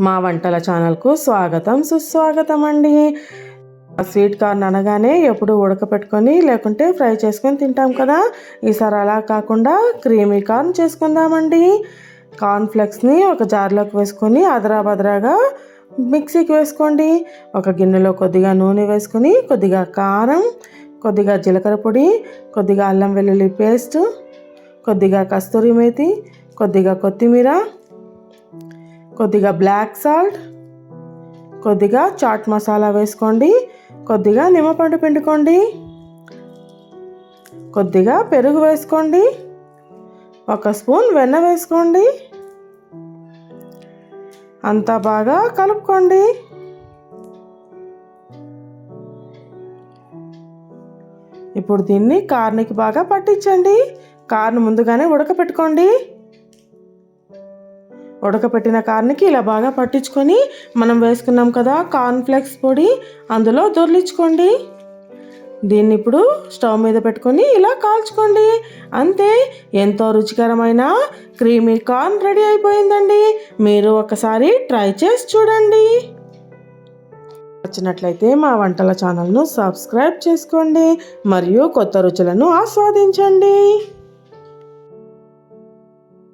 మా వంటల ఛానల్కు స్వాగతం సుస్వాగతం అండి. స్వీట్ కార్న్ అనగానే ఎప్పుడు ఉడకపెట్టుకొని లేకుంటే ఫ్రై చేసుకొని తింటాం కదా. ఈసారి అలా కాకుండా క్రీమీ కార్న్ చేసుకుందామండి. కార్న్ ఫ్లెక్స్ని ఒక జార్లోకి వేసుకొని అదరాబదరాగా మిక్సీకి వేసుకోండి. ఒక గిన్నెలో కొద్దిగా నూనె వేసుకొని కొద్దిగా కారం, కొద్దిగా జీలకర్ర పొడి, కొద్దిగా అల్లం వెల్లుల్లి పేస్ట్, కొద్దిగా కస్తూరి మేతి, కొద్దిగా కొత్తిమీర, కొద్దిగా బ్లాక్ సాల్ట్, కొద్దిగా చాట్ మసాలా వేసుకోండి. కొద్దిగా నిమ్మపండు పిండుకోండి. కొద్దిగా పెరుగు వేసుకోండి. ఒక స్పూన్ వెన్న వేసుకోండి. అంతా బాగా కలుపుకోండి. ఇప్పుడు దీన్ని కార్న్కి బాగా పట్టించండి. కార్న్ ముందుగానే ఉడకపెట్టుకోండి. ఉడకపెట్టిన కార్న్కి ఇలా బాగా పట్టించుకొని మనం వేసుకున్నాం కదా కార్న్ ఫ్లెక్స్ పొడి, అందులో దొర్లించుకోండి. దీన్ని ఇప్పుడు స్టవ్ మీద పెట్టుకొని ఇలా కాల్చుకోండి. అంతే, ఎంతో రుచికరమైన క్రీమీ కార్న్ రెడీ అయిపోయిందండి. మీరు ఒకసారి ట్రై చేసి చూడండి. నచ్చినట్లయితే మా వంటల ఛానల్ను సబ్స్క్రైబ్ చేసుకోండి మరియు కొత్త రుచులను ఆస్వాదించండి.